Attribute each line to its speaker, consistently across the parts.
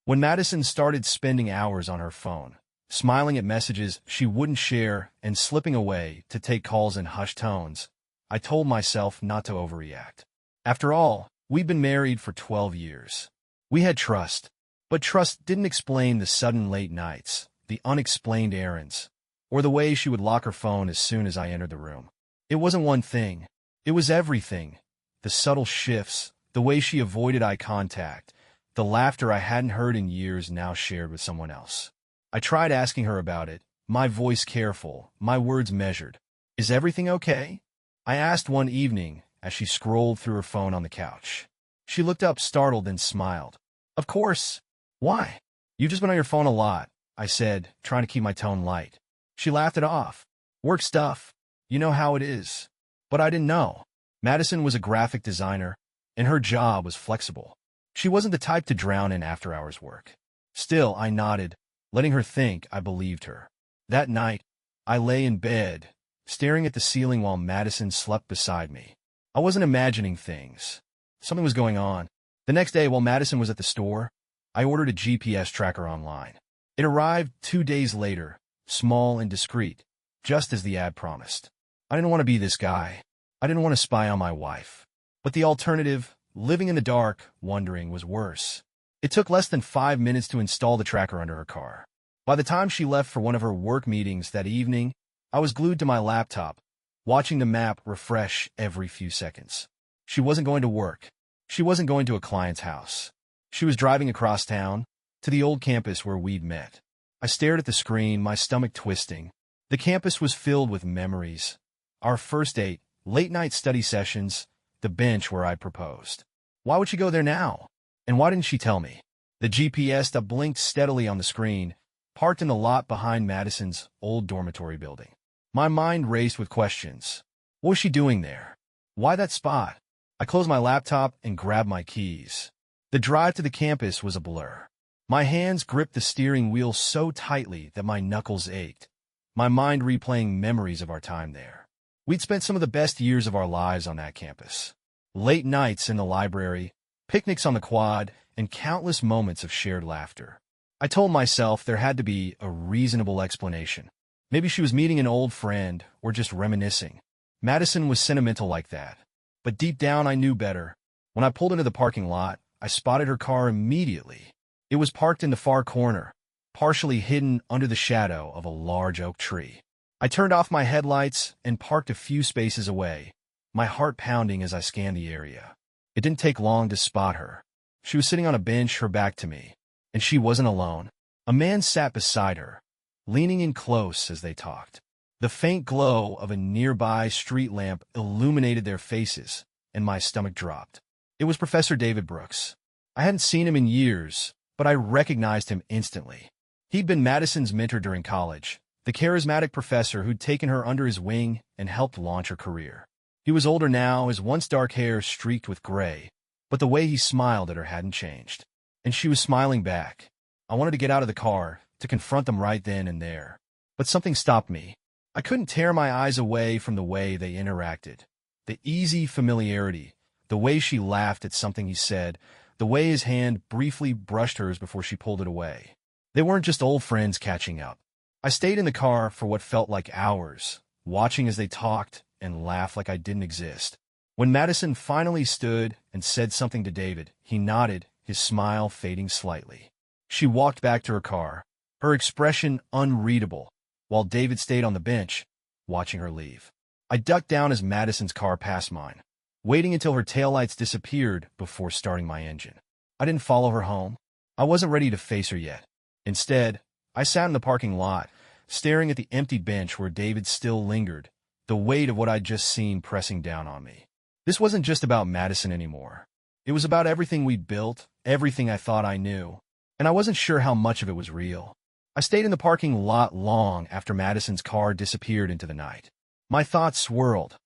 Speaker 1: When Madison started spending hours on her phone, smiling at messages she wouldn't share and slipping away to take calls in hushed tones, I told myself not to overreact. After all, we'd been married for 12 years. We had trust, but trust didn't explain the sudden late nights, the unexplained errands, or the way she would lock her phone as soon as I entered the room. It wasn't one thing. It was everything. The subtle shifts, the way she avoided eye contact, the laughter I hadn't heard in years now shared with someone else. I tried asking her about it, my voice careful, my words measured. "Is everything okay?" I asked one evening as she scrolled through her phone on the couch. She looked up startled and smiled. "Of course. Why?" "You've just been on your phone a lot," I said, trying to keep my tone light. She laughed it off. "Work stuff. You know how it is." But I didn't know. Madison was a graphic designer, and her job was flexible. She wasn't the type to drown in after-hours work. Still, I nodded, letting her think I believed her. That night, I lay in bed, staring at the ceiling while Madison slept beside me. I wasn't imagining things. Something was going on. The next day, while Madison was at the store, I ordered a GPS tracker online. It arrived 2 days later, small and discreet, just as the ad promised. I didn't want to be this guy. I didn't want to spy on my wife. But the alternative, living in the dark, wondering, was worse. It took less than 5 minutes to install the tracker under her car. By the time she left for one of her work meetings that evening, I was glued to my laptop, watching the map refresh every few seconds. She wasn't going to work. She wasn't going to a client's house. She was driving across town, to the old campus where we'd met. I stared at the screen, my stomach twisting. The campus was filled with memories. Our first date, late-night study sessions, the bench where I'd proposed. Why would she go there now? And why didn't she tell me? The GPS that blinked steadily on the screen, parked in the lot behind Madison's old dormitory building. My mind raced with questions. What was she doing there? Why that spot? I closed my laptop and grabbed my keys. The drive to the campus was a blur. My hands gripped the steering wheel so tightly that my knuckles ached, my mind replaying memories of our time there. We'd spent some of the best years of our lives on that campus. Late nights in the library, picnics on the quad, and countless moments of shared laughter. I told myself there had to be a reasonable explanation. Maybe she was meeting an old friend or just reminiscing. Madison was sentimental like that. But deep down I knew better. When I pulled into the parking lot, I spotted her car immediately. It was parked in the far corner, partially hidden under the shadow of a large oak tree. I turned off my headlights and parked a few spaces away, my heart pounding as I scanned the area. It didn't take long to spot her. She was sitting on a bench, her back to me. And she wasn't alone. A man sat beside her, leaning in close as they talked. The faint glow of a nearby street lamp illuminated their faces, and my stomach dropped. It was Professor David Brooks. I hadn't seen him in years, but I recognized him instantly. He'd been Madison's mentor during college, the charismatic professor who'd taken her under his wing and helped launch her career. He was older now, his once dark hair streaked with gray, but the way he smiled at her hadn't changed. And she was smiling back. I wanted to get out of the car, to confront them right then and there. But something stopped me. I couldn't tear my eyes away from the way they interacted. The easy familiarity, the way she laughed at something he said, the way his hand briefly brushed hers before she pulled it away. They weren't just old friends catching up. I stayed in the car for what felt like hours, watching as they talked and laughed like I didn't exist. When Madison finally stood and said something to David, he nodded, his smile fading slightly. She walked back to her car, her expression unreadable, while David stayed on the bench, watching her leave. I ducked down as Madison's car passed mine, waiting until her taillights disappeared before starting my engine. I didn't follow her home. I wasn't ready to face her yet. Instead, I sat in the parking lot, staring at the empty bench where David still lingered, the weight of what I'd just seen pressing down on me. This wasn't just about Madison anymore. It was about everything we'd built, everything I thought I knew, and I wasn't sure how much of it was real. I stayed in the parking lot long after Madison's car disappeared into the night. My thoughts swirled,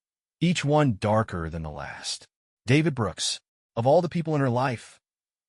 Speaker 1: each one darker than the last. David Brooks, of all the people in her life,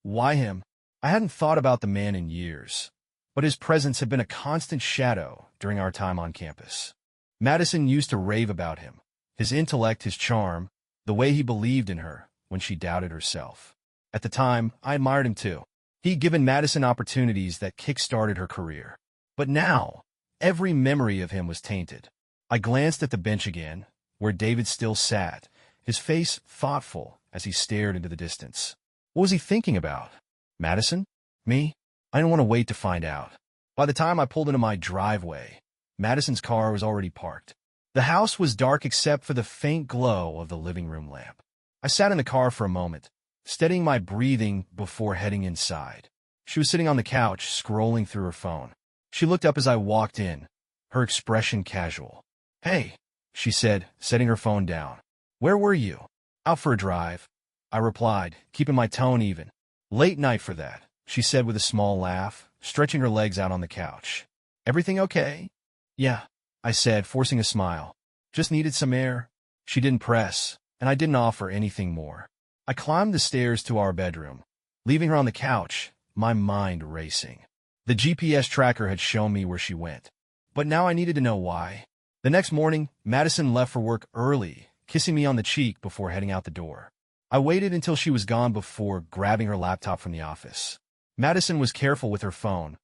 Speaker 1: why him? I hadn't thought about the man in years, but his presence had been a constant shadow during our time on campus. Madison used to rave about him, his intellect, his charm, the way he believed in her when she doubted herself. At the time, I admired him too. He'd given Madison opportunities that kick-started her career. But now, every memory of him was tainted. I glanced at the bench again, where David still sat, his face thoughtful as he stared into the distance. What was he thinking about? Madison? Me? I didn't want to wait to find out. By the time I pulled into my driveway, Madison's car was already parked. The house was dark except for the faint glow of the living room lamp. I sat in the car for a moment, steadying my breathing before heading inside. She was sitting on the couch, scrolling through her phone. She looked up as I walked in, her expression casual. "Hey," she said, setting her phone down. "Where were you?" "Out for a drive," I replied, keeping my tone even. "Late night for that," she said with a small laugh, stretching her legs out on the couch. "Everything okay?" "Yeah," I said, forcing a smile. "Just needed some air." She didn't press, and I didn't offer anything more. I climbed the stairs to our bedroom, leaving her on the couch, my mind racing. The GPS tracker had shown me where she went, but now I needed to know why. The next morning, Madison left for work early, kissing me on the cheek before heading out the door. I waited until she was gone before grabbing her laptop from the office. Madison was careful with her phone,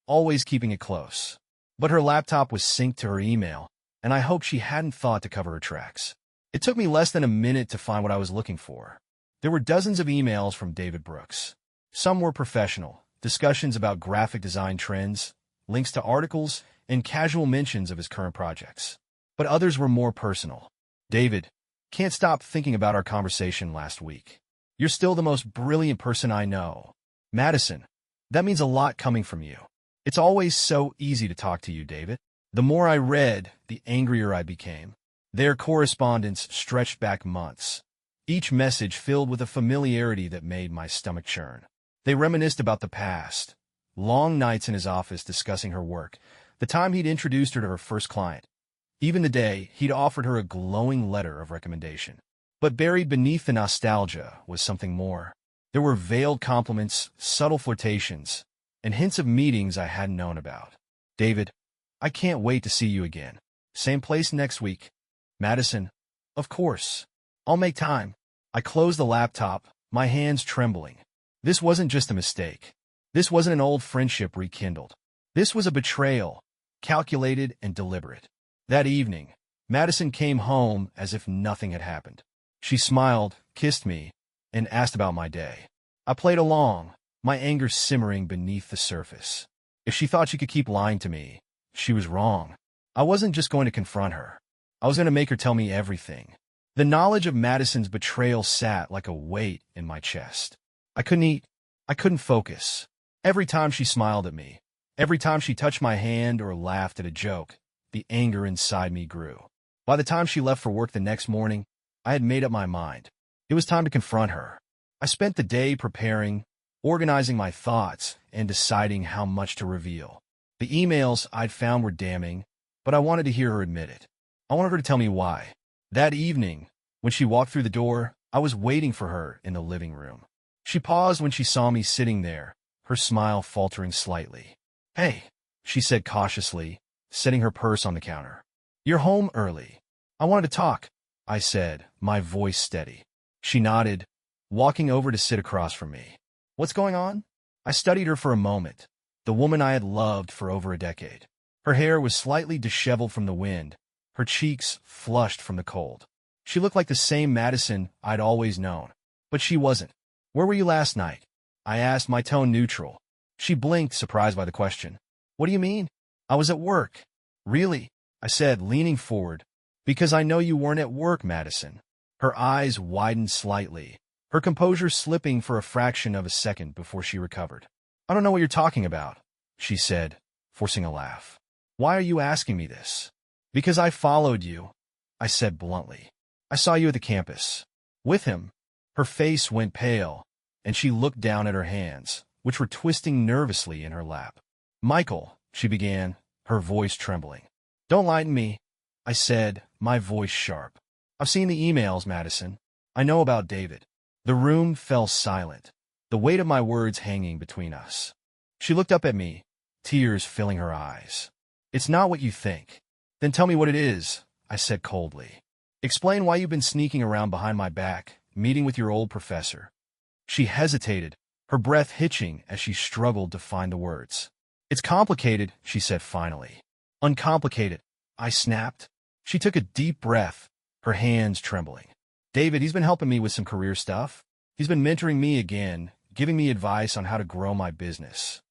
Speaker 1: always keeping it close. But her laptop was synced to her email, and I hoped she hadn't thought to cover her tracks. It took me less than a minute to find what I was looking for. There were dozens of emails from David Brooks. Some were professional, discussions about graphic design trends, links to articles, and casual mentions of his current projects. But others were more personal. "David, can't stop thinking about our conversation last week. You're still the most brilliant person I know. Madison, that means a lot coming from you. It's always so easy to talk to you, David." The more I read, the angrier I became. Their correspondence stretched back months, each message filled with a familiarity that made my stomach churn. They reminisced about the past, long nights in his office discussing her work, the time he'd introduced her to her first client, even the day he'd offered her a glowing letter of recommendation. But buried beneath the nostalgia was something more. There were veiled compliments, subtle flirtations, and hints of meetings I hadn't known about. "David, I can't wait to see you again. Same place next week." "Madison, of course. I'll make time." I closed the laptop, my hands trembling. This wasn't just a mistake. This wasn't an old friendship rekindled. This was a betrayal, calculated and deliberate. That evening, Madison came home as if nothing had happened. She smiled, kissed me, and asked about my day. I played along, my anger simmering beneath the surface. If she thought she could keep lying to me, she was wrong. I wasn't just going to confront her. I was going to make her tell me everything. The knowledge of Madison's betrayal sat like a weight in my chest. I couldn't eat. I couldn't focus. Every time she smiled at me, every time she touched my hand or laughed at a joke, the anger inside me grew. By the time she left for work the next morning, I had made up my mind. It was time to confront her. I spent the day preparing, organizing my thoughts, and deciding how much to reveal. The emails I'd found were damning, but I wanted to hear her admit it. I wanted her to tell me why. That evening, when she walked through the door, I was waiting for her in the living room. She paused when she saw me sitting there, her smile faltering slightly. "Hey," she said cautiously, setting her purse on the counter. "You're home early. I wanted to talk," I said, my voice steady. She nodded, walking over to sit across from me. "What's going on?" I studied her for a moment, the woman I had loved for over a decade. Her hair was slightly disheveled from the wind, her cheeks flushed from the cold. She looked like the same Madison I'd always known, but she wasn't. "Where were you last night?" I asked, my tone neutral. She blinked, surprised by the question. "What do you mean?" "I was at work." "Really?" I said, leaning forward. "Because I know you weren't at work, Madison." Her eyes widened slightly, her composure slipping for a fraction of a second before she recovered. "I don't know what you're talking about," she said, forcing a laugh. "Why are you asking me this?" "Because I followed you," I said bluntly. "I saw you at the campus. With him." Her face went pale, and she looked down at her hands, which were twisting nervously in her lap. "Michael," she began, her voice trembling. "Don't lie to me," I said, my voice sharp. "I've seen the emails, Madison. I know about David." The room fell silent, the weight of my words hanging between us. She looked up at me, tears filling her eyes. "It's not what you think." "Then tell me what it is," I said coldly. "Explain why you've been sneaking around behind my back, meeting with your old professor." She hesitated, her breath hitching as she struggled to find the words. "It's complicated," she said finally. "Uncomplicated," I snapped. She took a deep breath, her hands trembling. "David, he's been helping me with some career stuff. He's been mentoring me again, giving me advice on how to grow my business."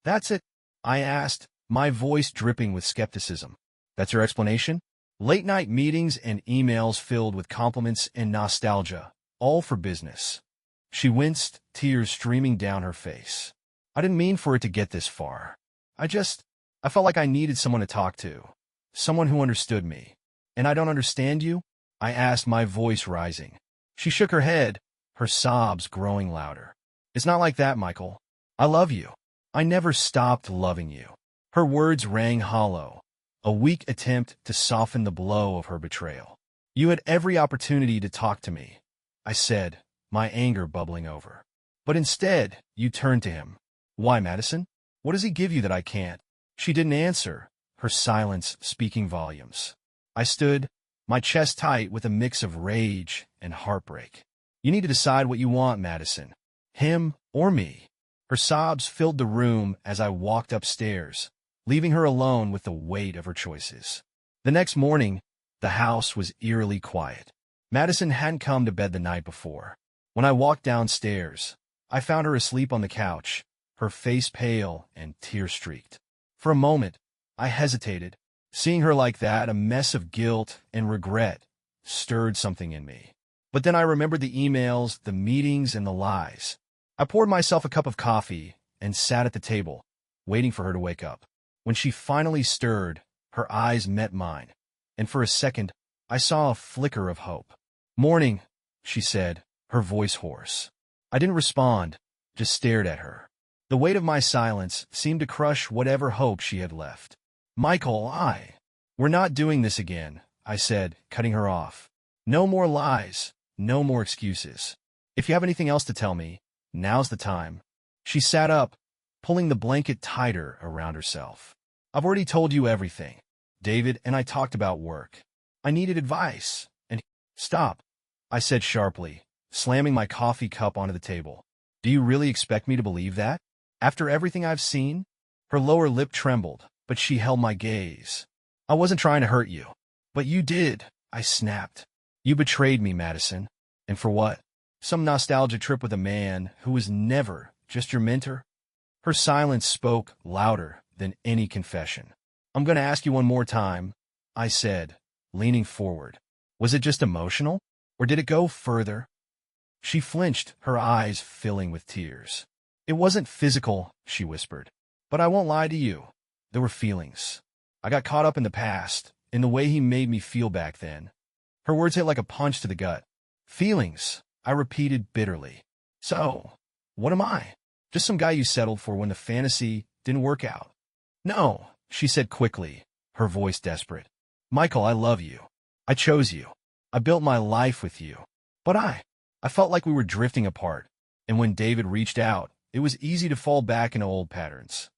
Speaker 1: "That's it?" I asked, my voice dripping with skepticism. "That's your explanation?" Late-night meetings and emails filled with compliments and nostalgia, all for business. She winced, tears streaming down her face. "I didn't mean for it to get this far. I felt like I needed someone to talk to. Someone who understood me." "And I don't understand you?" I asked, my voice rising. She shook her head, her sobs growing louder. "It's not like that, Michael. I love you. I never stopped loving you." Her words rang hollow, a weak attempt to soften the blow of her betrayal. "You had every opportunity to talk to me," I said, my anger bubbling over. "But instead, you turned to him. Why, Madison? What does he give you that I can't?" She didn't answer, her silence speaking volumes. I stood, my chest tight with a mix of rage and heartbreak. "You need to decide what you want, Madison. Him or me." Her sobs filled the room as I walked upstairs, leaving her alone with the weight of her choices. The next morning, the house was eerily quiet. Madison hadn't come to bed the night before. When I walked downstairs, I found her asleep on the couch, her face pale and tear-streaked. For a moment, I hesitated. Seeing her like that, a mess of guilt and regret, stirred something in me. But then I remembered the emails, the meetings, and the lies. I poured myself a cup of coffee and sat at the table, waiting for her to wake up. When she finally stirred, her eyes met mine, and for a second, I saw a flicker of hope. "Morning," she said, her voice hoarse. I didn't respond, just stared at her. The weight of my silence seemed to crush whatever hope she had left. "Michael, we're not doing this again," I said, cutting her off. "No more lies, no more excuses. If you have anything else to tell me, now's the time." She sat up, pulling the blanket tighter around herself. "I've already told you everything. David and I talked about work. I needed advice, and—" "Stop," I said sharply, slamming my coffee cup onto the table. "Do you really expect me to believe that? After everything I've seen?" Her lower lip trembled, but she held my gaze. "I wasn't trying to hurt you." "But you did," I snapped. "You betrayed me, Madison. And for what? Some nostalgia trip with a man who was never just your mentor?" Her silence spoke louder than any confession. "I'm going to ask you one more time," I said, leaning forward. "Was it just emotional, or did it go further?" She flinched, her eyes filling with tears. "It wasn't physical," she whispered. "But I won't lie to you. There were feelings. I got caught up in the past, in the way he made me feel back then." Her words hit like a punch to the gut. "Feelings," I repeated bitterly. "So, what am I? Just some guy you settled for when the fantasy didn't work out?" "No," she said quickly, her voice desperate. "Michael, I love you. I chose you. I built my life with you. But I felt like we were drifting apart, and when David reached out, it was easy to fall back into old patterns."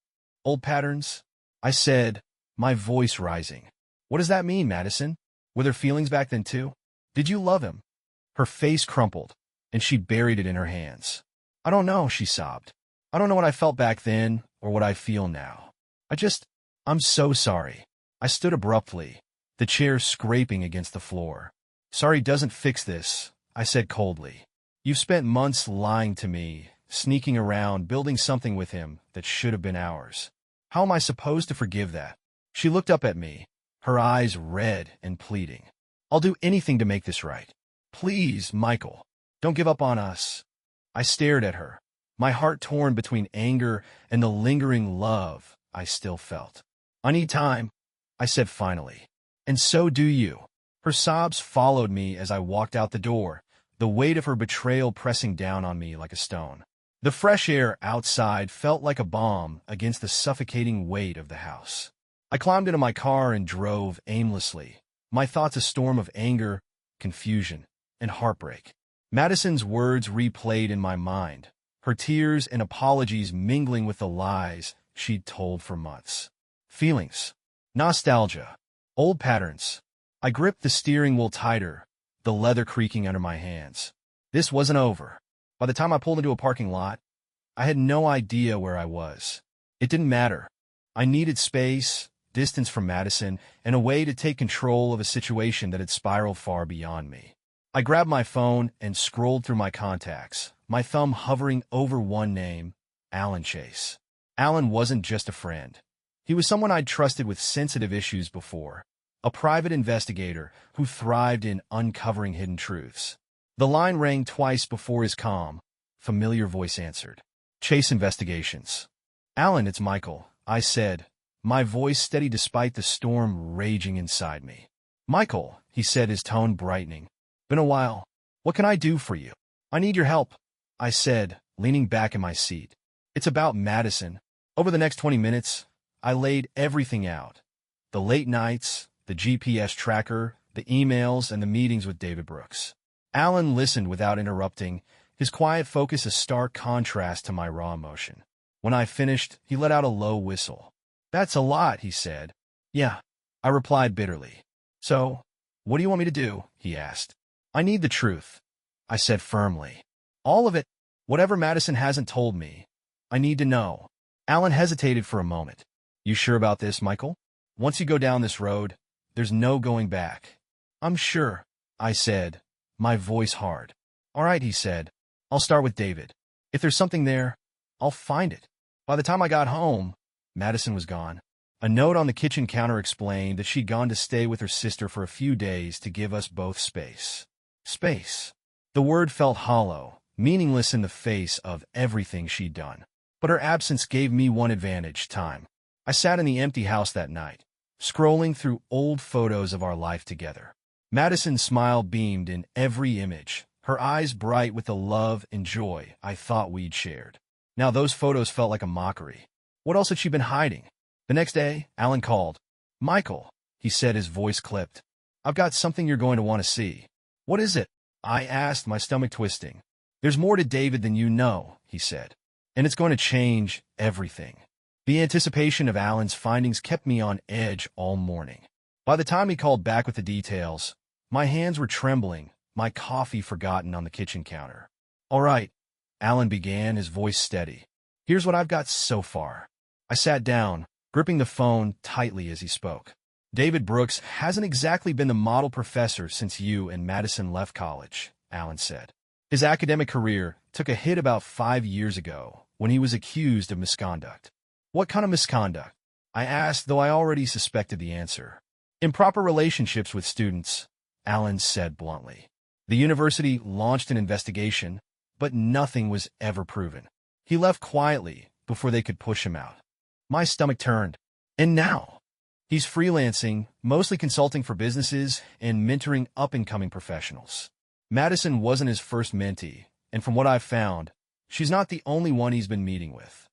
Speaker 1: "Old patterns?" I said, my voice rising. "What does that mean, Madison? Were there feelings back then too? Did you love him?" Her face crumpled, and she buried it in her hands. "I don't know," she sobbed. "I don't know what I felt back then or what I feel now. I'm so sorry." I stood abruptly, the chair scraping against the floor. "Sorry doesn't fix this," I said coldly. "You've spent months lying to me, sneaking around, building something with him that should have been ours. How am I supposed to forgive that?" She looked up at me, her eyes red and pleading. "I'll do anything to make this right. Please, Michael, don't give up on us." I stared at her, my heart torn between anger and the lingering love I still felt. "I need time," I said finally. "And so do you." Her sobs followed me as I walked out the door, the weight of her betrayal pressing down on me like a stone. The fresh air outside felt like a balm against the suffocating weight of the house. I climbed into my car and drove aimlessly, my thoughts a storm of anger, confusion, and heartbreak. Madison's words replayed in my mind, her tears and apologies mingling with the lies she'd told for months. Feelings, nostalgia, old patterns. I gripped the steering wheel tighter, the leather creaking under my hands. This wasn't over. By the time I pulled into a parking lot, I had no idea where I was. It didn't matter. I needed space, distance from Madison, and a way to take control of a situation that had spiraled far beyond me. I grabbed my phone and scrolled through my contacts, my thumb hovering over one name, Alan Chase. Alan wasn't just a friend. He was someone I'd trusted with sensitive issues before, a private investigator who thrived in uncovering hidden truths. The line rang twice before his calm, familiar voice answered. Chase Investigations. Alan, it's Michael, I said, my voice steady despite the storm raging inside me. Michael, he said, his tone brightening. Been a while. What can I do for you? I need your help, I said, leaning back in my seat. It's about Madison. Over the next 20 minutes, I laid everything out. The late nights, the GPS tracker, the emails, and the meetings with David Brooks. Alan listened without interrupting, his quiet focus a stark contrast to my raw emotion. When I finished, he let out a low whistle. That's a lot, he said. Yeah, I replied bitterly. So, what do you want me to do? He asked. I need the truth, I said firmly. All of it, whatever Madison hasn't told me. I need to know. Alan hesitated for a moment. You sure about this, Michael? Once you go down this road, there's no going back. I'm sure, I said, my voice hard. All right, he said. I'll start with David. If there's something there, I'll find it. By the time I got home, Madison was gone. A note on the kitchen counter explained that she'd gone to stay with her sister for a few days to give us both space. Space. The word felt hollow, meaningless in the face of everything she'd done. But her absence gave me one advantage, time. I sat in the empty house that night, scrolling through old photos of our life together. Madison's smile beamed in every image, her eyes bright with the love and joy I thought we'd shared. Now those photos felt like a mockery. What else had she been hiding? The next day, Alan called. Michael, he said, his voice clipped. I've got something you're going to want to see. What is it? I asked, my stomach twisting. There's more to David than you know, he said. And it's going to change everything. The anticipation of Alan's findings kept me on edge all morning. By the time he called back with the details, my hands were trembling, my coffee forgotten on the kitchen counter. All right, Alan began, his voice steady. Here's what I've got so far. I sat down, gripping the phone tightly as he spoke. David Brooks hasn't exactly been the model professor since you and Madison left college, Alan said. His academic career took a hit about 5 years ago when he was accused of misconduct. What kind of misconduct? I asked, though I already suspected the answer. Improper relationships with students, Alan said bluntly. The university launched an investigation, but nothing was ever proven. He left quietly before they could push him out. My stomach turned. And now? He's freelancing, mostly consulting for businesses and mentoring up-and-coming professionals. Madison wasn't his first mentee, and from what I've found, she's not the only one he's been meeting with.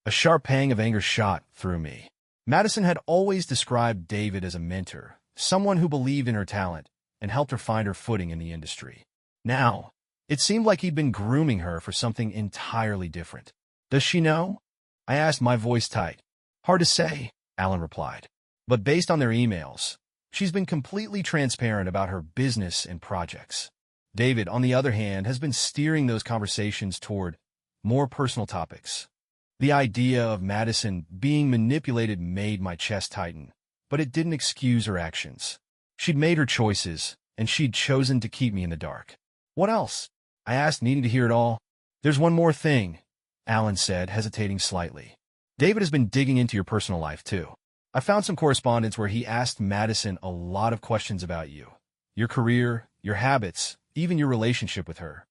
Speaker 1: A sharp pang of anger shot through me. Madison had always described David as a mentor, someone who believed in her talent and helped her find her footing in the industry. Now, it seemed like he'd been grooming her for something entirely different. Does she know? I asked, my voice tight. Hard to say, Alan replied. But based on their emails, she's been completely transparent about her business and projects. David, on the other hand, has been steering those conversations toward more personal topics. The idea of Madison being manipulated made my chest tighten, but it didn't excuse her actions. She'd made her choices, and she'd chosen to keep me in the dark. What else? I asked, needing to hear it all. There's one more thing, Alan said, hesitating slightly. David has been digging into your personal life, too. I found some correspondence where he asked Madison a lot of questions about you, your career, your habits, even your relationship with her.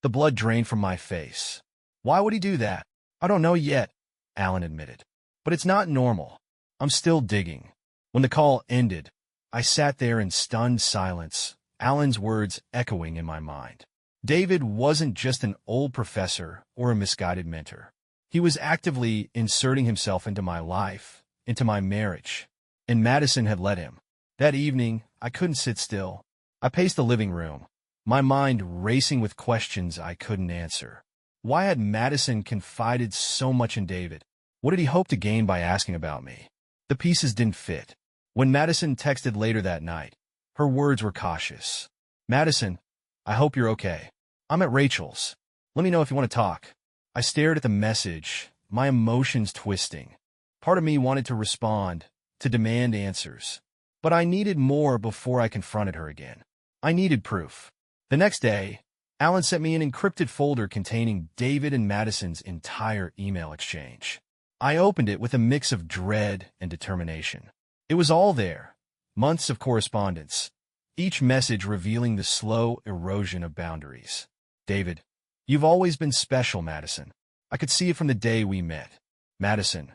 Speaker 1: The blood drained from my face. Why would he do that? I don't know yet, Alan admitted. But it's not normal. I'm still digging. When the call ended, I sat there in stunned silence, Alan's words echoing in my mind. David wasn't just an old professor or a misguided mentor. He was actively inserting himself into my life, into my marriage, and Madison had let him. That evening, I couldn't sit still. I paced the living room, my mind racing with questions I couldn't answer. Why had Madison confided so much in David? What did he hope to gain by asking about me? The pieces didn't fit. When Madison texted later that night, her words were cautious. Madison, I hope you're okay. I'm at Rachel's. Let me know if you want to talk. I stared at the message, my emotions twisting. Part of me wanted to respond, to demand answers. But I needed more before I confronted her again. I needed proof. The next day, Alan sent me an encrypted folder containing David and Madison's entire email exchange. I opened it with a mix of dread and determination. It was all there, months of correspondence, each message revealing the slow erosion of boundaries. David, you've always been special, Madison. I could see it from the day we met. Madison,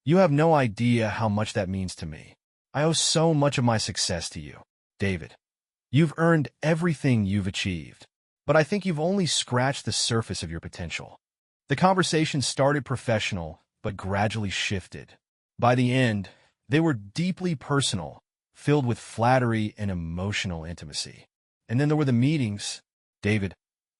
Speaker 1: you have no idea how much that means to me. I owe so much of my success to you. David, you've earned everything you've achieved, but I think you've only scratched the surface of your potential. The conversation started professional, but gradually shifted. By the end, they were deeply personal, filled with flattery and emotional intimacy. And then there were the meetings. David,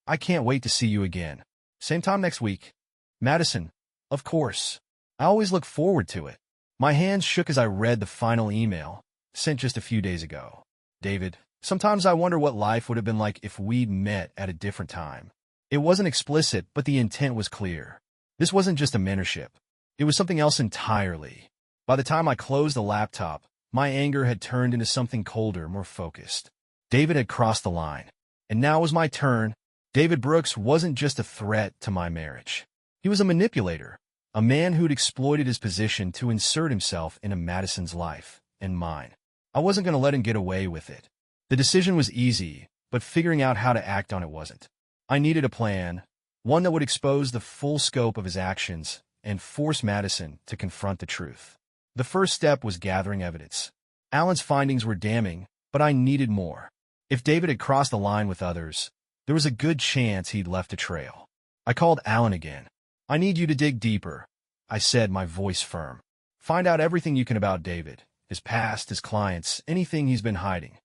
Speaker 1: I can't wait to see you again. Same time next week. Madison, of course. I always look forward to it. My hands shook as I read the final email, sent just a few days ago. David, sometimes I wonder what life would have been like if we'd met at a different time. It wasn't explicit, but the intent was clear. This wasn't just a mentorship. It was something else entirely. By the time I closed the laptop, my anger had turned into something colder, more focused. David had crossed the line, and now it was my turn. David Brooks wasn't just a threat to my marriage. He was a manipulator, a man who'd exploited his position to insert himself into Madison's life and mine. I wasn't going to let him get away with it. The decision was easy, but figuring out how to act on it wasn't. I needed a plan, one that would expose the full scope of his actions and force Madison to confront the truth. The first step was gathering evidence. Alan's findings were damning, but I needed more. If David had crossed the line with others, there was a good chance he'd left a trail. I called Alan again. I need you to dig deeper, I said, my voice firm. Find out everything you can about David, his past, his clients, anything he's been hiding.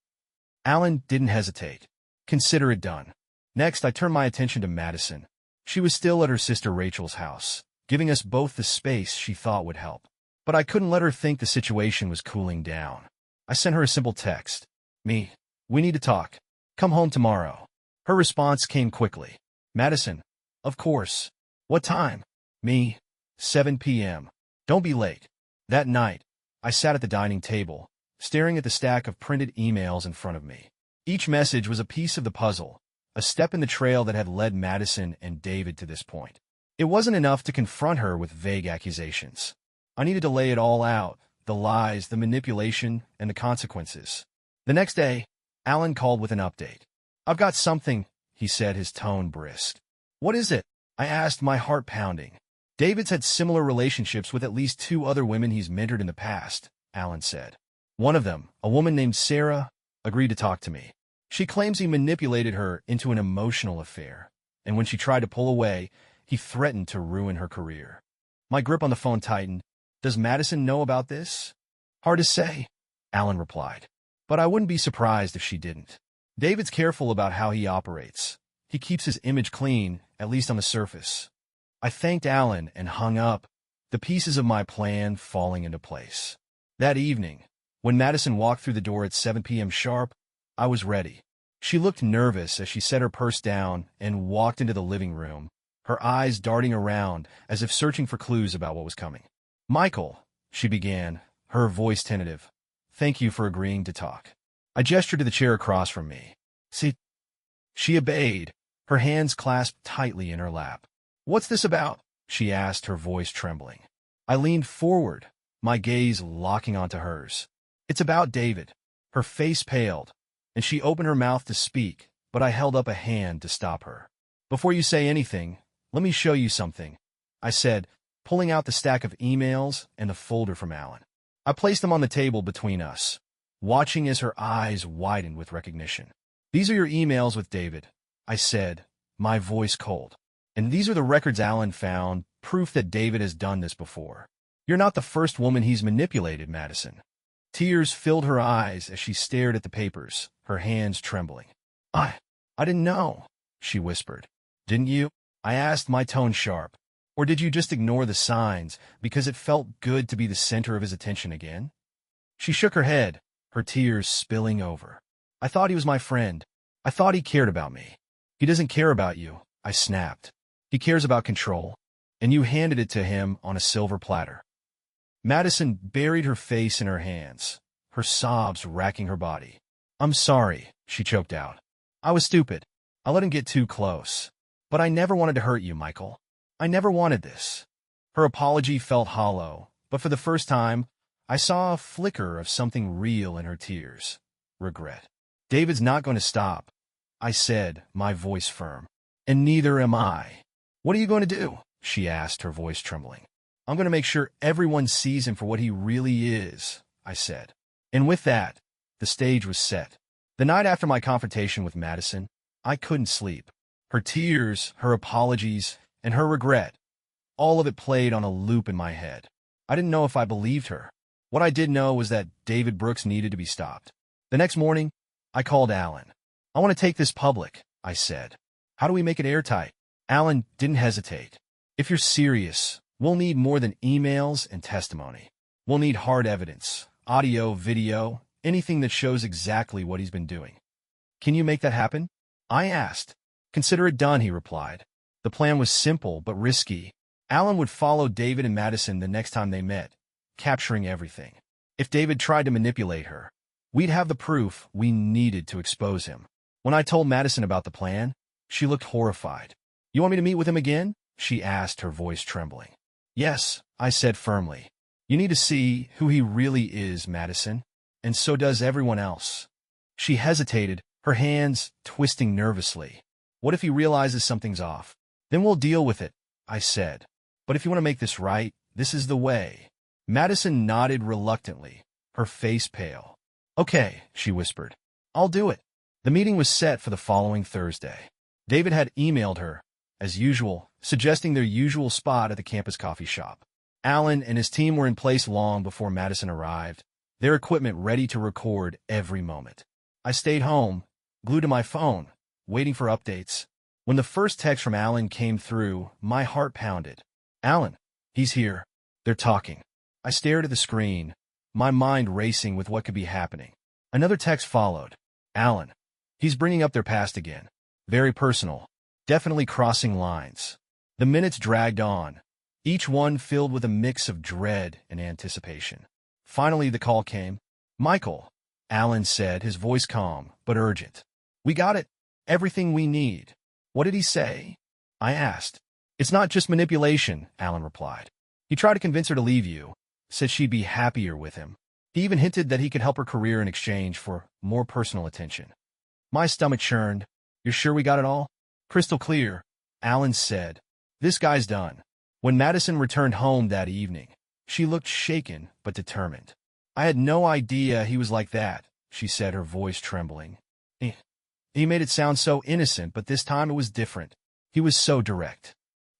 Speaker 1: Alan didn't hesitate. Consider it done. Next, I turned my attention to Madison. She was still at her sister Rachel's house, giving us both the space she thought would help. But I couldn't let her think the situation was cooling down. I sent her a simple text. We need to talk. Come home tomorrow. Her response came quickly. Madison, of course. What time? 7 p.m. Don't be late. That night, I sat at the dining table, staring at the stack of printed emails in front of me. Each message was a piece of the puzzle, a step in the trail that had led Madison and David to this point. It wasn't enough to confront her with vague accusations. I needed to lay it all out, the lies, the manipulation, and the consequences. The next day, Alan called with an update. I've got something, he said, his tone brisk. What is it? I asked, my heart pounding. David's had similar relationships with at least 2 other women he's mentored in the past, Alan said. One of them, a woman named Sarah, agreed to talk to me. She claims he manipulated her into an emotional affair, and when she tried to pull away, he threatened to ruin her career. My grip on the phone tightened. Does Madison know about this? Hard to say, Alan replied. But I wouldn't be surprised if she didn't. David's careful about how he operates. He keeps his image clean, at least on the surface. I thanked Alan and hung up, the pieces of my plan falling into place. That evening, when Madison walked through the door at 7 p.m. sharp, I was ready. She looked nervous as she set her purse down and walked into the living room, her eyes darting around as if searching for clues about what was coming. Michael, she began, her voice tentative. Thank you for agreeing to talk. I gestured to the chair across from me. See? She obeyed, her hands clasped tightly in her lap. What's this about? She asked, her voice trembling. I leaned forward, my gaze locking onto hers. It's about David. Her face paled, and she opened her mouth to speak, but I held up a hand to stop her. Before you say anything, let me show you something, I said, pulling out the stack of emails and the folder from Alan. I placed them on the table between us, watching as her eyes widened with recognition. These are your emails with David, I said, my voice cold. And these are the records Alan found, proof that David has done this before. You're not the first woman he's manipulated, Madison. Tears filled her eyes as she stared at the papers, her hands trembling. I didn't know, she whispered. Didn't you? I asked, my tone sharp. Or did you just ignore the signs because it felt good to be the center of his attention again? She shook her head, her tears spilling over. I thought he was my friend. I thought he cared about me. He doesn't care about you, I snapped. He cares about control, and you handed it to him on a silver platter. Madison buried her face in her hands, her sobs racking her body. I'm sorry, she choked out. I was stupid. I let him get too close. But I never wanted to hurt you, Michael. I never wanted this. Her apology felt hollow, but for the first time, I saw a flicker of something real in her tears. Regret. David's not going to stop, I said, my voice firm. And neither am I. What are you going to do? She asked, her voice trembling. I'm going to make sure everyone sees him for what he really is, I said. And with that, the stage was set. The night after my confrontation with Madison, I couldn't sleep. Her tears, her apologies, and her regret, all of it played on a loop in my head. I didn't know if I believed her. What I did know was that David Brooks needed to be stopped. The next morning, I called Alan. I want to take this public, I said. How do we make it airtight? Alan didn't hesitate. If you're serious, we'll need more than emails and testimony. We'll need hard evidence, audio, video, anything that shows exactly what he's been doing. Can you make that happen? I asked. Consider it done, he replied. The plan was simple but risky. Alan would follow David and Madison the next time they met, capturing everything. If David tried to manipulate her, we'd have the proof we needed to expose him. When I told Madison about the plan, she looked horrified. You want me to meet with him again? She asked, her voice trembling. Yes, I said firmly. You need to see who he really is, Madison, and so does everyone else. She hesitated, her hands twisting nervously. What if he realizes something's off? Then we'll deal with it, I said. But if you want to make this right, this is the way. Madison nodded reluctantly, her face pale. Okay, she whispered. I'll do it. The meeting was set for the following Thursday. David had emailed her, as usual, suggesting their usual spot at the campus coffee shop. Alan and his team were in place long before Madison arrived, their equipment ready to record every moment. I stayed home, glued to my phone, waiting for updates. When the first text from Alan came through, my heart pounded. Alan, he's here. They're talking. I stared at the screen, my mind racing with what could be happening. Another text followed. Alan, he's bringing up their past again. Very personal. Definitely crossing lines. The minutes dragged on, each one filled with a mix of dread and anticipation. Finally, the call came. Michael, Alan said, his voice calm but urgent. We got it. Everything we need. What did he say? I asked. It's not just manipulation, Alan replied. He tried to convince her to leave you, said she'd be happier with him. He even hinted that he could help her career in exchange for more personal attention. My stomach churned. You're sure we got it all? Crystal clear, Alan said. This guy's done. When Madison returned home that evening, she looked shaken but determined. I had no idea he was like that, she said, her voice trembling. He made it sound so innocent, but this time it was different. He was so direct.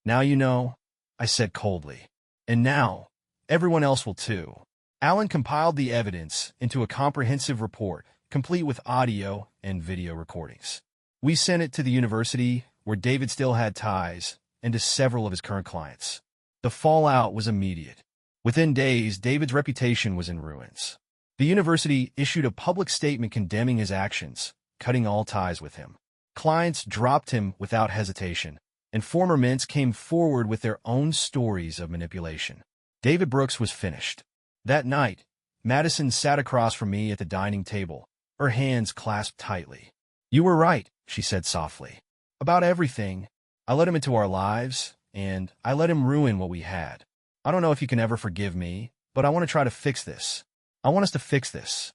Speaker 1: Now you know, I said coldly. And now, everyone else will too. Alan compiled the evidence into a comprehensive report, complete with audio and video recordings. We sent it to the university, where David still had ties, and to several of his current clients. The fallout was immediate. Within days, David's reputation was in ruins. The university issued a public statement condemning his actions, cutting all ties with him. Clients dropped him without hesitation, and former mints came forward with their own stories of manipulation. David Brooks was finished. That night, Madison sat across from me at the dining table, her hands clasped tightly. You were right, she said softly. About everything. I let him into our lives, and I let him ruin what we had. I don't know if you can ever forgive me, but I want to try to fix this. I want us to fix this.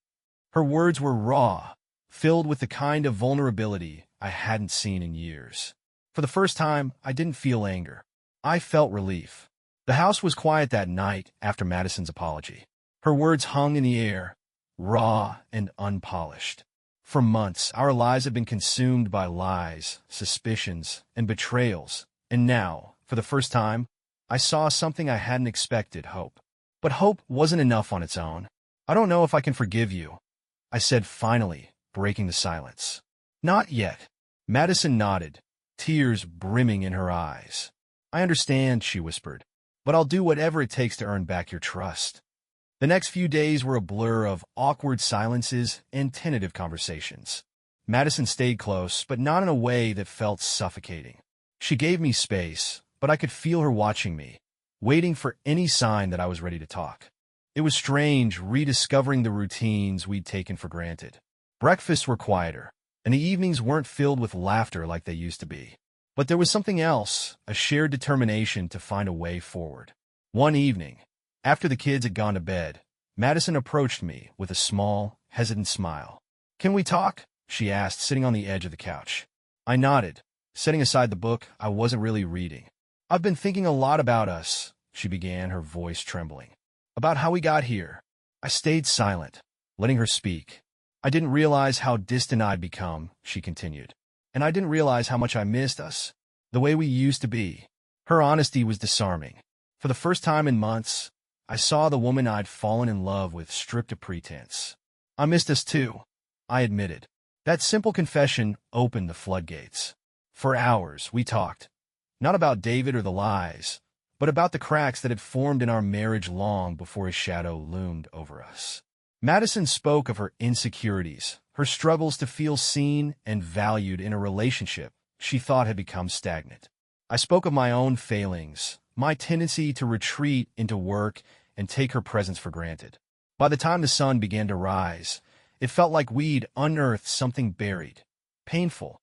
Speaker 1: Her words were raw, filled with the kind of vulnerability I hadn't seen in years. For the first time, I didn't feel anger. I felt relief. The house was quiet that night after Madison's apology. Her words hung in the air, raw and unpolished. For months, our lives had been consumed by lies, suspicions, and betrayals. And now, for the first time, I saw something I hadn't expected, hope. But hope wasn't enough on its own. I don't know if I can forgive you, I said finally, breaking the silence. Not yet. Madison nodded, tears brimming in her eyes. I understand, she whispered, but I'll do whatever it takes to earn back your trust. The next few days were a blur of awkward silences and tentative conversations. Madison stayed close, but not in a way that felt suffocating. She gave me space, but I could feel her watching me, waiting for any sign that I was ready to talk. It was strange rediscovering the routines we'd taken for granted. Breakfasts were quieter, and the evenings weren't filled with laughter like they used to be. But there was something else, a shared determination to find a way forward. One evening, after the kids had gone to bed, Madison approached me with a small, hesitant smile. "Can we talk?" she asked, sitting on the edge of the couch. I nodded, setting aside the book I wasn't really reading. "I've been thinking a lot about us," she began, her voice trembling. "About how we got here." I stayed silent, letting her speak. "I didn't realize how distant I'd become," she continued. "And I didn't realize how much I missed us, the way we used to be." Her honesty was disarming. For the first time in months, I saw the woman I'd fallen in love with stripped of pretense. "I missed us too," I admitted. That simple confession opened the floodgates. For hours, we talked, not about David or the lies, but about the cracks that had formed in our marriage long before his shadow loomed over us. Madison spoke of her insecurities, her struggles to feel seen and valued in a relationship she thought had become stagnant. I spoke of my own failings, my tendency to retreat into work and take her presence for granted. By the time the sun began to rise, it felt like we'd unearthed something buried, painful,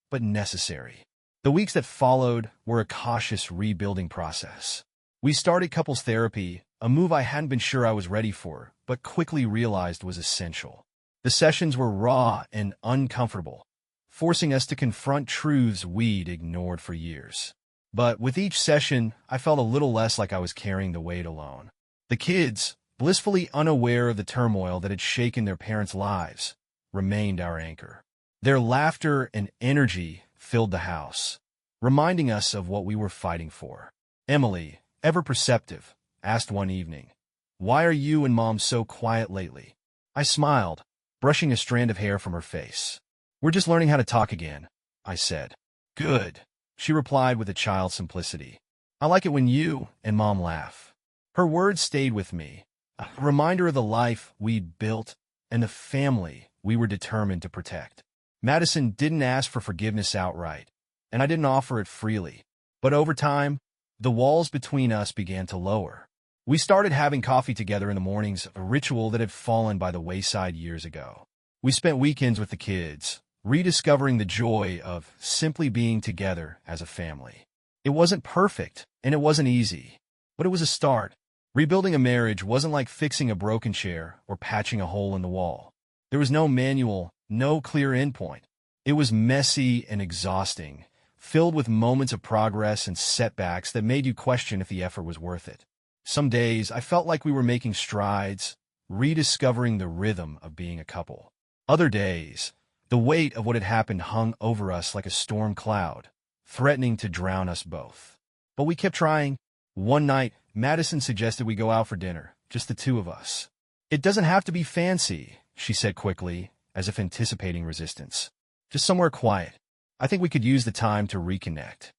Speaker 1: but necessary. The weeks that followed were a cautious rebuilding process. We started couples therapy, a move I hadn't been sure I was ready for, but quickly realized was essential. The sessions were raw and uncomfortable, forcing us to confront truths we'd ignored for years. But with each session, I felt a little less like I was carrying the weight alone. The kids, blissfully unaware of the turmoil that had shaken their parents' lives, remained our anchor. Their laughter and energy filled the house, reminding us of what we were fighting for. Emily, ever perceptive, asked one evening, "Why are you and Mom so quiet lately?" I smiled, brushing a strand of hair from her face. "We're just learning how to talk again," I said. "Good," she replied with a child's simplicity. "I like it when you and Mom laugh." Her words stayed with me, a reminder of the life we'd built and the family we were determined to protect. Madison didn't ask for forgiveness outright, and I didn't offer it freely. But over time, the walls between us began to lower. We started having coffee together in the mornings, a ritual that had fallen by the wayside years ago. We spent weekends with the kids, rediscovering the joy of simply being together as a family. It wasn't perfect, and it wasn't easy, but it was a start. Rebuilding a marriage wasn't like fixing a broken chair or patching a hole in the wall. There was no manual, no clear endpoint. It was messy and exhausting, filled with moments of progress and setbacks that made you question if the effort was worth it. Some days, I felt like we were making strides, rediscovering the rhythm of being a couple. Other days, the weight of what had happened hung over us like a storm cloud, threatening to drown us both. But we kept trying. One night, Madison suggested we go out for dinner, just the two of us. "It doesn't have to be fancy," she said quickly, as if anticipating resistance. "Just somewhere quiet. I think we could use the time to reconnect."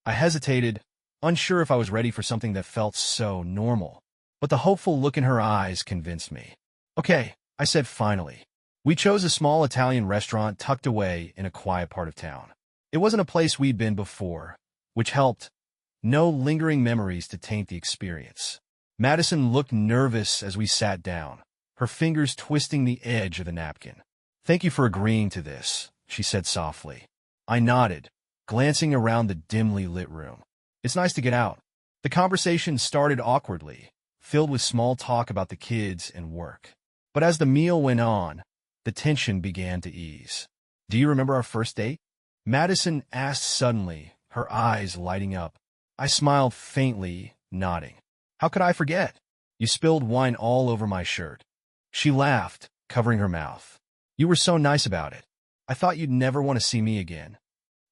Speaker 1: I hesitated, unsure if I was ready for something that felt so normal. But the hopeful look in her eyes convinced me. "Okay," I said finally. We chose a small Italian restaurant tucked away in a quiet part of town. It wasn't a place we'd been before, which helped. No lingering memories to taint the experience. Madison looked nervous as we sat down, her fingers twisting the edge of the napkin. "Thank you for agreeing to this," she said softly. I nodded, glancing around the dimly lit room. "It's nice to get out." The conversation started awkwardly, filled with small talk about the kids and work. But as the meal went on, the tension began to ease. "Do you remember our first date?" Madison asked suddenly, her eyes lighting up. I smiled faintly, nodding. "How could I forget? You spilled wine all over my shirt." She laughed, covering her mouth. "You were so nice about it. I thought you'd never want to see me again."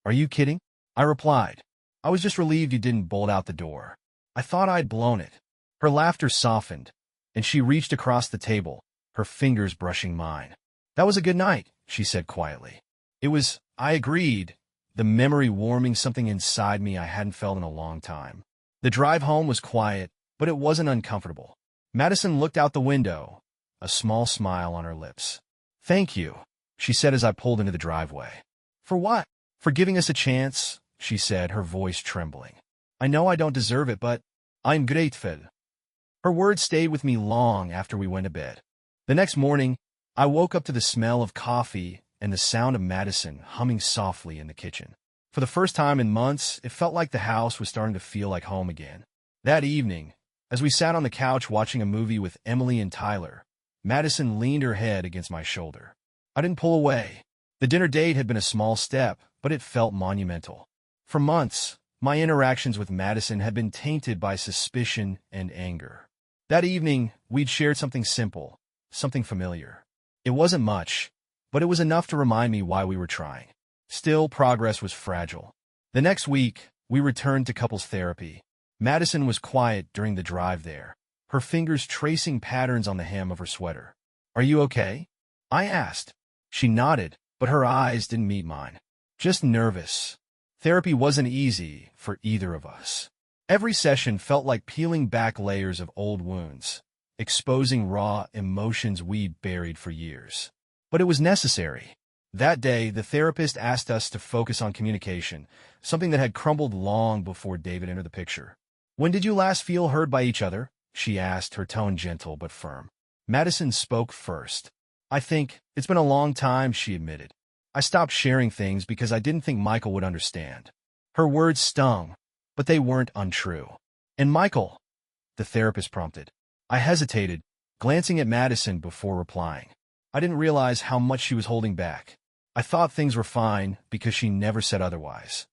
Speaker 1: "Are you kidding?" I replied. "I was just relieved you didn't bolt out the door. I thought I'd blown it." Her laughter softened, and she reached across the table, her fingers brushing mine. "That was a good night," she said quietly. "It was," I agreed, the memory warming something inside me I hadn't felt in a long time. The drive home was quiet, but it wasn't uncomfortable. Madison looked out the window, a small smile on her lips. "Thank you," she said as I pulled into the driveway. "For what?" "For giving us a chance, she said, her voice trembling. I know I don't deserve it, but I'm grateful. Her words stayed with me long after we went to bed. The next morning, I woke up to the smell of coffee and the sound of Madison humming softly in the kitchen. For the first time in months, it felt like the house was starting to feel like home again. That evening, as we sat on the couch watching a movie with Emily and Tyler, Madison leaned her head against my shoulder. I didn't pull away. The dinner date had been a small step, but it felt monumental. For months, my interactions with Madison had been tainted by suspicion and anger. That evening, we'd shared something simple, something familiar. It wasn't much, but it was enough to remind me why we were trying. Still, progress was fragile. The next week, we returned to couples therapy. Madison was quiet during the drive there, her fingers tracing patterns on the hem of her sweater. Are you okay? I asked. She nodded, but her eyes didn't meet mine. Just nervous. Therapy wasn't easy for either of us. Every session felt like peeling back layers of old wounds, exposing raw emotions we'd buried for years. But it was necessary. That day, the therapist asked us to focus on communication, something that had crumbled long before David entered the picture. When did you last feel heard by each other? She asked, her tone gentle but firm. Madison spoke first. I think it's been a long time, she admitted. I stopped sharing things because I didn't think Michael would understand. Her words stung, but they weren't untrue. And Michael? The therapist prompted. I hesitated, glancing at Madison before replying. I didn't realize how much she was holding back. I thought things were fine because she never said otherwise.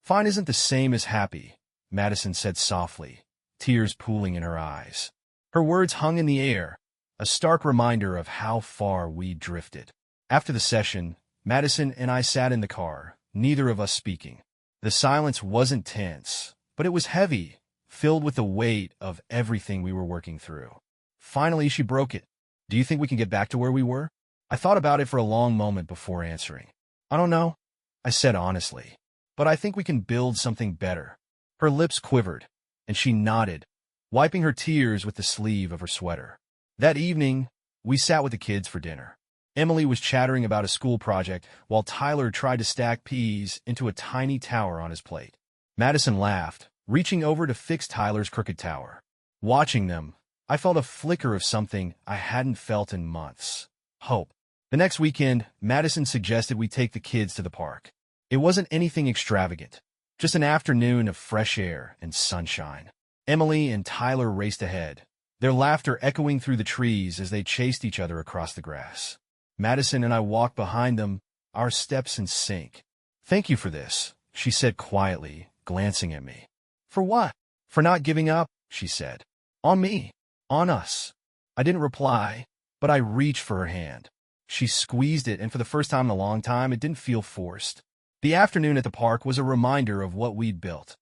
Speaker 1: Fine isn't the same as happy, Madison said softly, tears pooling in her eyes. Her words hung in the air, a stark reminder of how far we drifted. After the session, Madison and I sat in the car, neither of us speaking. The silence wasn't tense, but it was heavy, filled with the weight of everything we were working through. Finally, she broke it. Do you think we can get back to where we were? I thought about it for a long moment before answering. I don't know, I said honestly, but I think we can build something better. Her lips quivered, and she nodded, wiping her tears with the sleeve of her sweater. That evening, we sat with the kids for dinner. Emily was chattering about a school project while Tyler tried to stack peas into a tiny tower on his plate. Madison laughed, reaching over to fix Tyler's crooked tower. Watching them, I felt a flicker of something I hadn't felt in months. Hope. The next weekend, Madison suggested we take the kids to the park. It wasn't anything extravagant, just an afternoon of fresh air and sunshine. Emily and Tyler raced ahead, their laughter echoing through the trees as they chased each other across the grass. Madison and I walked behind them, our steps in sync. Thank you for this, she said quietly, glancing at me. For what? For not giving up, she said. On me. On us. I didn't reply, but I reached for her hand. She squeezed it, and for the first time in a long time, it didn't feel forced. The afternoon at the park was a reminder of what we'd built.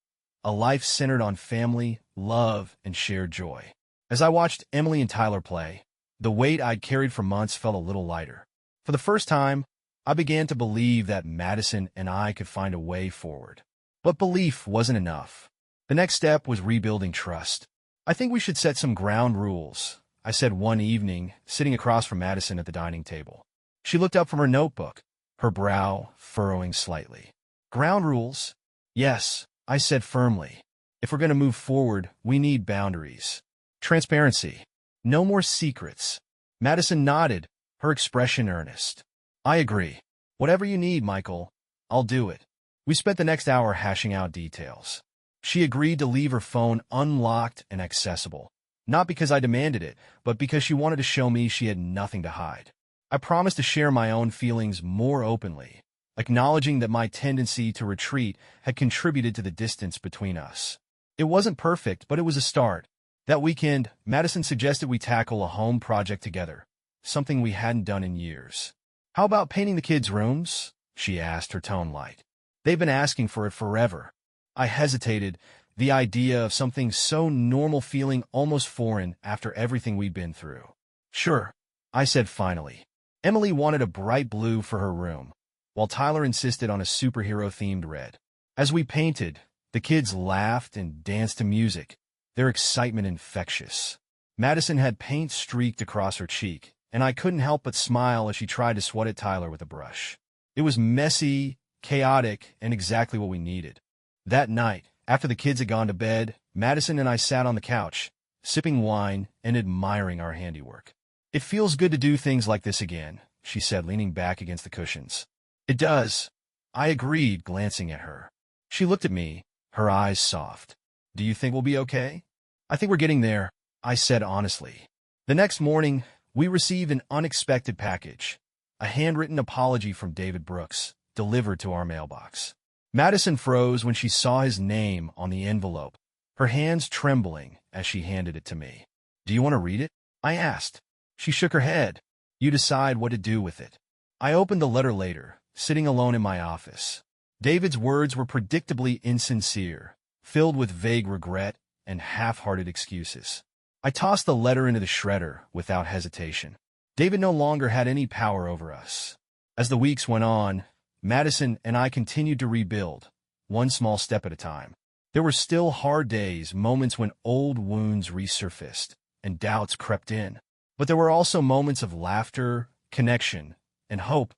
Speaker 1: A life centered on family, love, and shared joy. As I watched Emily and Tyler play, the weight I'd carried for months felt a little lighter. For the first time, I began to believe that Madison and I could find a way forward. But belief wasn't enough. The next step was rebuilding trust. I think we should set some ground rules, I said one evening, sitting across from Madison at the dining table. She looked up from her notebook, her brow furrowing slightly. Ground rules? Yes, I said firmly. If we're going to move forward, we need boundaries. Transparency. No more secrets. Madison nodded, her expression earnest. I agree. Whatever you need, Michael, I'll do it. We spent the next hour hashing out details. She agreed to leave her phone unlocked and accessible, not because I demanded it, but because she wanted to show me she had nothing to hide. I promised to share my own feelings more openly, acknowledging that my tendency to retreat had contributed to the distance between us. It wasn't perfect, but it was a start. That weekend, Madison suggested we tackle a home project together, something we hadn't done in years. How about painting the kids' rooms? She asked, her tone light. They've been asking for it forever. I hesitated, the idea of something so normal feeling almost foreign after everything we'd been through. Sure, I said finally. Emily wanted a bright blue for her room, while Tyler insisted on a superhero-themed red. As we painted, the kids laughed and danced to music, their excitement infectious. Madison had paint streaked across her cheek, and I couldn't help but smile as she tried to swat at Tyler with a brush. It was messy, chaotic, and exactly what we needed. That night, after the kids had gone to bed, Madison and I sat on the couch, sipping wine and admiring our handiwork. "It feels good to do things like this again," she said, leaning back against the cushions. "It does," I agreed, glancing at her. She looked at me, her eyes soft. "Do you think we'll be okay?" "I think we're getting there," I said honestly. The next morning, we received an unexpected package, a handwritten apology from David Brooks, delivered to our mailbox. Madison froze when she saw his name on the envelope, her hands trembling as she handed it to me. "Do you want to read it?" I asked. She shook her head. "You decide what to do with it." I opened the letter later, sitting alone in my office. David's words were predictably insincere, filled with vague regret and half-hearted excuses. I tossed the letter into the shredder without hesitation. David no longer had any power over us. As the weeks went on, Madison and I continued to rebuild, one small step at a time. There were still hard days, moments when old wounds resurfaced and doubts crept in. But there were also moments of laughter, connection, and hope,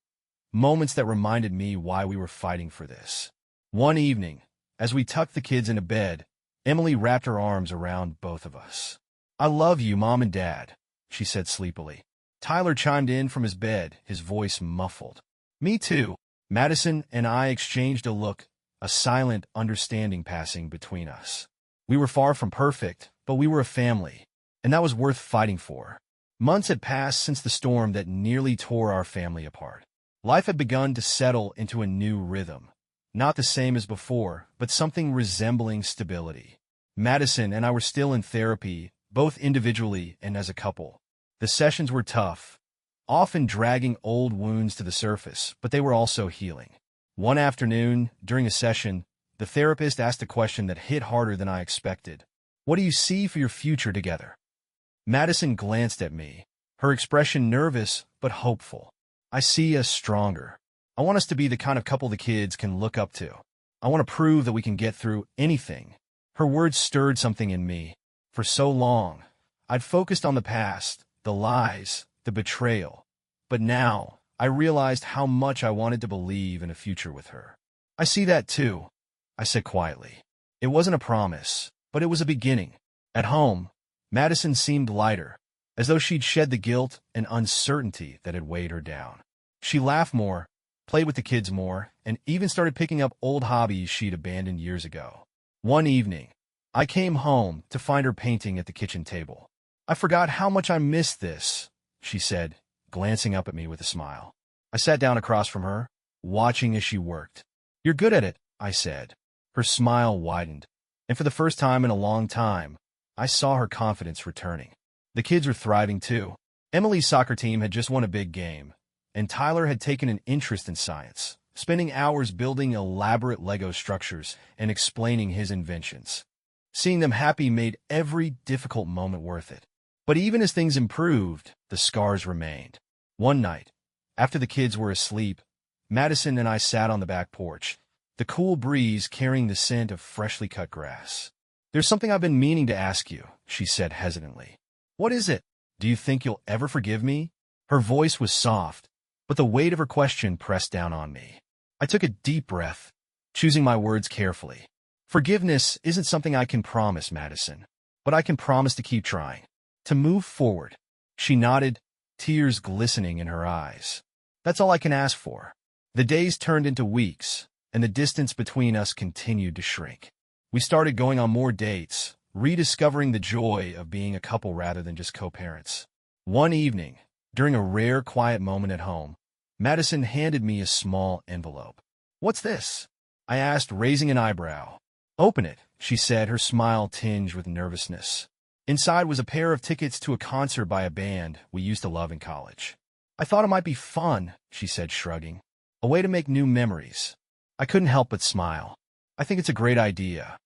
Speaker 1: moments that reminded me why we were fighting for this. One evening, as we tucked the kids into bed, Emily wrapped her arms around both of us. "I love you, Mom and Dad," she said sleepily. Tyler chimed in from his bed, his voice muffled. "Me too." Madison and I exchanged a look, a silent understanding passing between us. We were far from perfect, but we were a family, and that was worth fighting for. Months had passed since the storm that nearly tore our family apart. Life had begun to settle into a new rhythm. Not the same as before, but something resembling stability. Madison and I were still in therapy, both individually and as a couple. The sessions were tough, often dragging old wounds to the surface, but they were also healing. One afternoon, during a session, the therapist asked a question that hit harder than I expected. "What do you see for your future together?" Madison glanced at me, her expression nervous but hopeful. "I see us stronger. I want us to be the kind of couple the kids can look up to. I want to prove that we can get through anything." Her words stirred something in me. For so long, I'd focused on the past, the lies, the betrayal. But now, I realized how much I wanted to believe in a future with her. "I see that too," I said quietly. It wasn't a promise, but it was a beginning. At home, Madison seemed lighter, as though she'd shed the guilt and uncertainty that had weighed her down. She laughed more, played with the kids more, and even started picking up old hobbies she'd abandoned years ago. One evening, I came home to find her painting at the kitchen table. "I forgot how much I missed this," she said, glancing up at me with a smile. I sat down across from her, watching as she worked. "You're good at it," I said. Her smile widened, and for the first time in a long time, I saw her confidence returning. The kids were thriving too. Emily's soccer team had just won a big game, and Tyler had taken an interest in science, spending hours building elaborate Lego structures and explaining his inventions. Seeing them happy made every difficult moment worth it. But even as things improved, the scars remained. One night, after the kids were asleep, Madison and I sat on the back porch, the cool breeze carrying the scent of freshly cut grass. "There's something I've been meaning to ask you," she said hesitantly. "What is it? Do you think you'll ever forgive me?" Her voice was soft, but the weight of her question pressed down on me. I took a deep breath, choosing my words carefully. "Forgiveness isn't something I can promise, Madison, but I can promise to keep trying, to move forward." She nodded, tears glistening in her eyes. "That's all I can ask for." The days turned into weeks, and the distance between us continued to shrink. We started going on more dates, rediscovering the joy of being a couple rather than just co-parents. One evening, during a rare quiet moment at home, Madison handed me a small envelope. "What's this?" I asked, raising an eyebrow. "Open it," she said, her smile tinged with nervousness. Inside was a pair of tickets to a concert by a band we used to love in college. "I thought it might be fun," she said, shrugging. "A way to make new memories." I couldn't help but smile. "I think it's a great idea."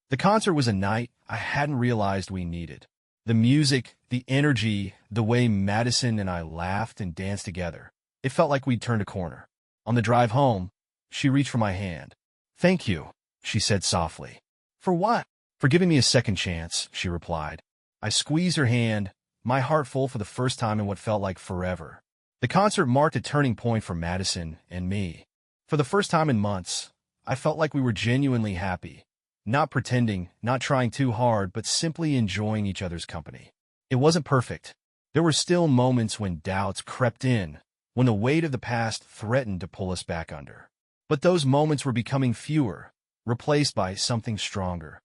Speaker 1: The concert was a night I hadn't realized we needed. The music, the energy, the way Madison and I laughed and danced together. It felt like we'd turned a corner. On the drive home, she reached for my hand. "Thank you," she said softly. "For what?" "For giving me a second chance," she replied. I squeezed her hand, my heart full for the first time in what felt like forever. The concert marked a turning point for Madison and me. For the first time in months, I felt like we were genuinely happy. Not pretending, not trying too hard, but simply enjoying each other's company. It wasn't perfect. There were still moments when doubts crept in, when the weight of the past threatened to pull us back under. But those moments were becoming fewer, replaced by something stronger.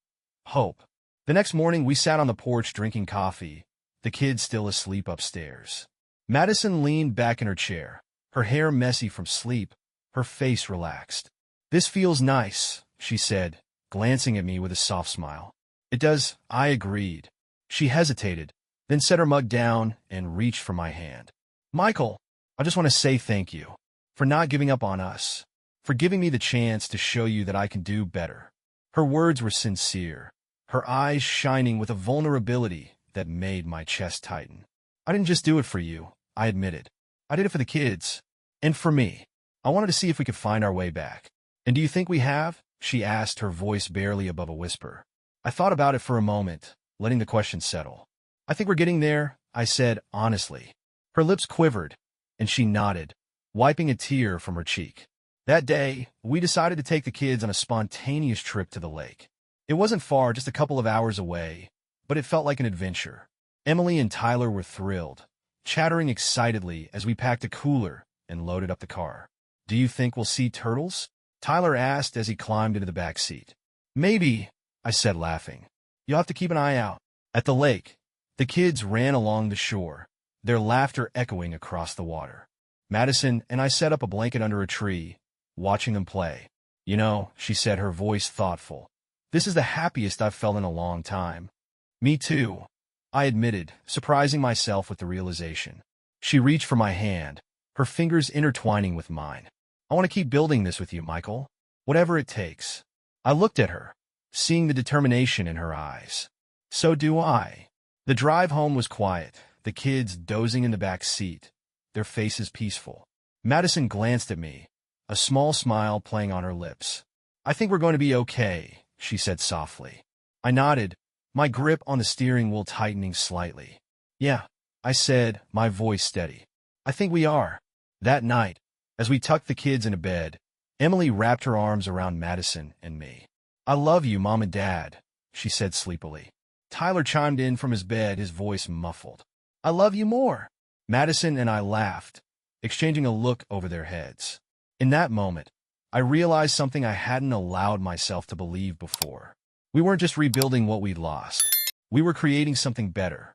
Speaker 1: Hope. The next morning, we sat on the porch drinking coffee, the kids still asleep upstairs. Madison leaned back in her chair, her hair messy from sleep, her face relaxed. "This feels nice," she said, glancing at me with a soft smile. "It does," I agreed. She hesitated, then set her mug down and reached for my hand. "Michael, I just want to say thank you for not giving up on us, for giving me the chance to show you that I can do better." Her words were sincere, her eyes shining with a vulnerability that made my chest tighten. "I didn't just do it for you," I admitted. "I did it for the kids. And for me. I wanted to see if we could find our way back." "And do you think we have?" she asked, her voice barely above a whisper. I thought about it for a moment, letting the question settle. "I think we're getting there," I said honestly. Her lips quivered, and she nodded, wiping a tear from her cheek. That day, we decided to take the kids on a spontaneous trip to the lake. It wasn't far, just a couple of hours away, but it felt like an adventure. Emily and Tyler were thrilled, chattering excitedly as we packed a cooler and loaded up the car. "Do you think we'll see turtles?" Tyler asked as he climbed into the back seat. "Maybe," I said, laughing. "You'll have to keep an eye out." At the lake, the kids ran along the shore, their laughter echoing across the water. Madison and I set up a blanket under a tree, watching them play. "You know," she said, her voice thoughtful, "this is the happiest I've felt in a long time." "Me too," I admitted, surprising myself with the realization. She reached for my hand, her fingers intertwining with mine. "I want to keep building this with you, Michael. Whatever it takes." I looked at her, seeing the determination in her eyes. So do I. The drive home was quiet, the kids dozing in the back seat, their faces peaceful. Madison glanced at me, a small smile playing on her lips. "I think we're going to be okay," she said softly. I nodded, my grip on the steering wheel tightening slightly. "Yeah," I said, my voice steady. "I think we are." That night, as we tucked the kids into bed, Emily wrapped her arms around Madison and me. "I love you, Mom and Dad," she said sleepily. Tyler chimed in from his bed, his voice muffled. "I love you more." Madison and I laughed, exchanging a look over their heads. In that moment, I realized something I hadn't allowed myself to believe before. We weren't just rebuilding what we'd lost. We were creating something better.